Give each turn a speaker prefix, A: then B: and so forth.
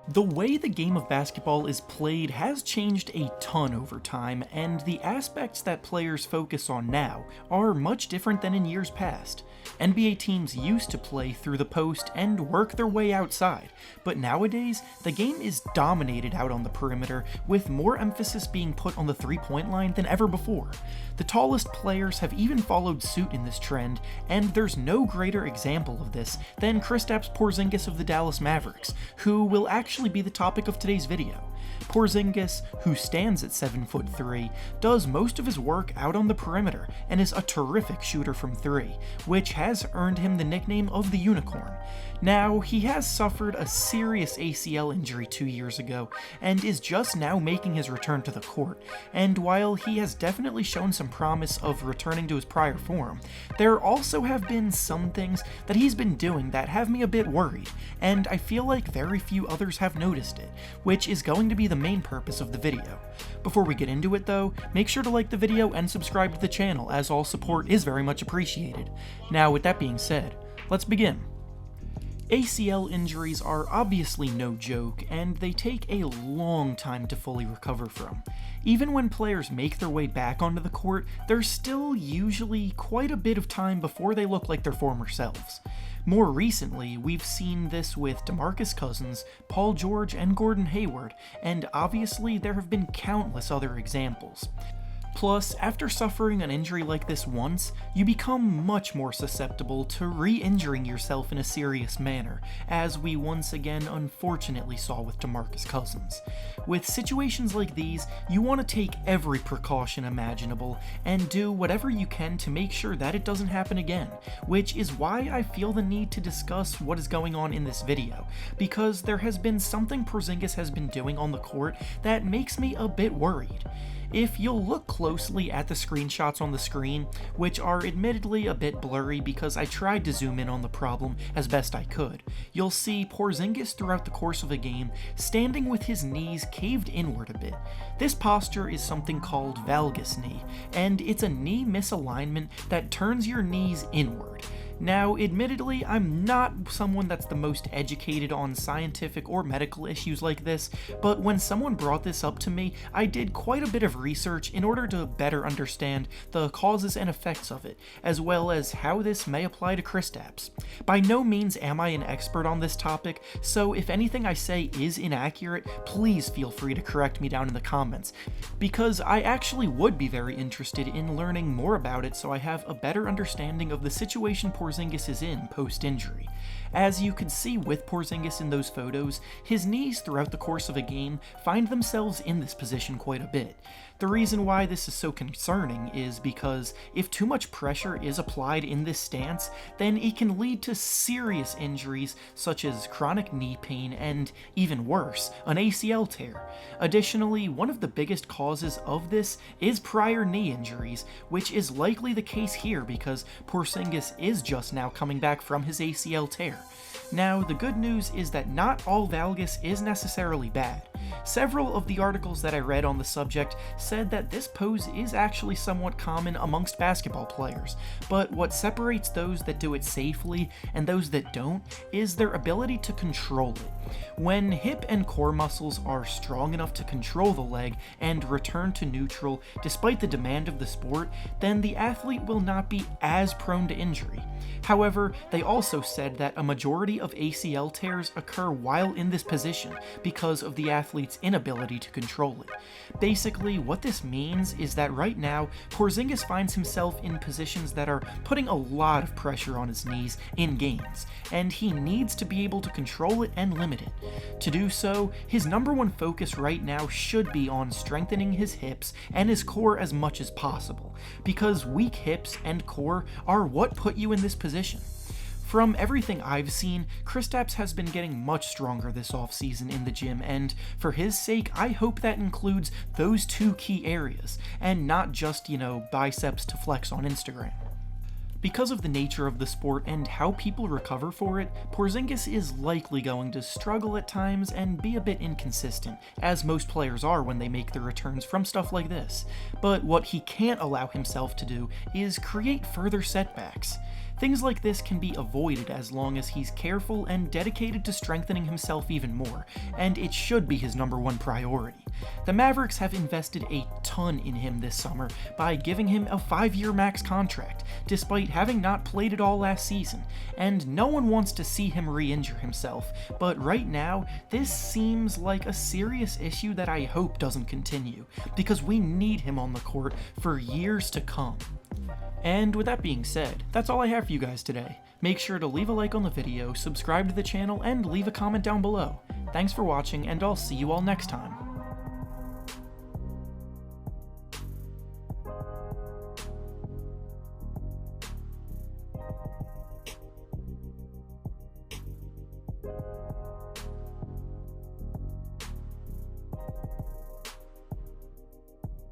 A: The way the game of basketball is played has changed a ton over time, and the aspects that players focus on now are much different than in years past. NBA teams used to play through the post and work their way outside, but nowadays, the game is dominated out on the perimeter, with more emphasis being put on the three-point line than ever before. The tallest players have even followed suit in this trend, and there's no greater example of this than Kristaps Porzingis of the Dallas Mavericks, who will actually be the topic of today's video. Porzingis, who stands at 7'3", does most of his work out on the perimeter and is a terrific shooter from three, which has earned him the nickname of the Unicorn. Now, he has suffered a serious ACL injury 2 years ago and is just now making his return to the court, and while he has definitely shown some promise of returning to his prior form, there also have been some things that he's been doing that have me a bit worried, and I feel like very few others have noticed it, which is going to be the main purpose of the video. Before we get into it though, make sure to like the video and subscribe to the channel, as all support is very much appreciated. Now, with that being said, let's begin. ACL injuries are obviously no joke, and they take a long time to fully recover from. Even when players make their way back onto the court, there's still usually quite a bit of time before they look like their former selves. More recently, we've seen this with DeMarcus Cousins, Paul George, and Gordon Hayward, and obviously there have been countless other examples. Plus, after suffering an injury like this once, you become much more susceptible to re-injuring yourself in a serious manner, as we once again unfortunately saw with DeMarcus Cousins. With situations like these, you want to take every precaution imaginable, and do whatever you can to make sure that it doesn't happen again, which is why I feel the need to discuss what is going on in this video, because there has been something Porzingis has been doing on the court that makes me a bit worried. If you'll look closely at the screenshots on the screen, which are admittedly a bit blurry because I tried to zoom in on the problem as best I could, you'll see Porzingis throughout the course of a game standing with his knees caved inward a bit. This posture is something called valgus knee, and it's a knee misalignment that turns your knees inward. Now, admittedly, I'm not someone that's the most educated on scientific or medical issues like this, but when someone brought this up to me, I did quite a bit of research in order to better understand the causes and effects of it, as well as how this may apply to Kristaps. By no means am I an expert on this topic, so if anything I say is inaccurate, please feel free to correct me down in the comments, because I actually would be very interested in learning more about it so I have a better understanding of the situation Porzingis is in post-injury. As you can see with Porzingis in those photos, his knees throughout the course of a game find themselves in this position quite a bit. The reason why this is so concerning is because if too much pressure is applied in this stance, then it can lead to serious injuries such as chronic knee pain and, even worse, an ACL tear. Additionally, one of the biggest causes of this is prior knee injuries, which is likely the case here because Porzingis is just now coming back from his ACL tear. Now, the good news is that not all valgus is necessarily bad. Several of the articles that I read on the subject said that this pose is actually somewhat common amongst basketball players, but what separates those that do it safely and those that don't is their ability to control it. When hip and core muscles are strong enough to control the leg and return to neutral despite the demand of the sport, then the athlete will not be as prone to injury. However, they also said that a majority of ACL tears occur while in this position because of the athlete's inability to control it. Basically, what this means is that right now, Porzingis finds himself in positions that are putting a lot of pressure on his knees in games, and he needs to be able to control it and limit it. To do so, his number one focus right now should be on strengthening his hips and his core as much as possible, because weak hips and core are what put you in this position. From everything I've seen, Kristaps has been getting much stronger this offseason in the gym, and for his sake, I hope that includes those two key areas, and not just, biceps to flex on Instagram. Because of the nature of the sport and how people recover for it, Porzingis is likely going to struggle at times and be a bit inconsistent, as most players are when they make their returns from stuff like this. But what he can't allow himself to do is create further setbacks. Things like this can be avoided as long as he's careful and dedicated to strengthening himself even more, and it should be his #1 priority. The Mavericks have invested a ton in him this summer by giving him a 5-year max contract, despite having not played at all last season, and no one wants to see him re-injure himself, but right now, this seems like a serious issue that I hope doesn't continue, because we need him on the court for years to come. And with that being said, that's all I have for you guys today. Make sure to leave a like on the video, subscribe to the channel, and leave a comment down below. Thanks for watching, and I'll see you all next time.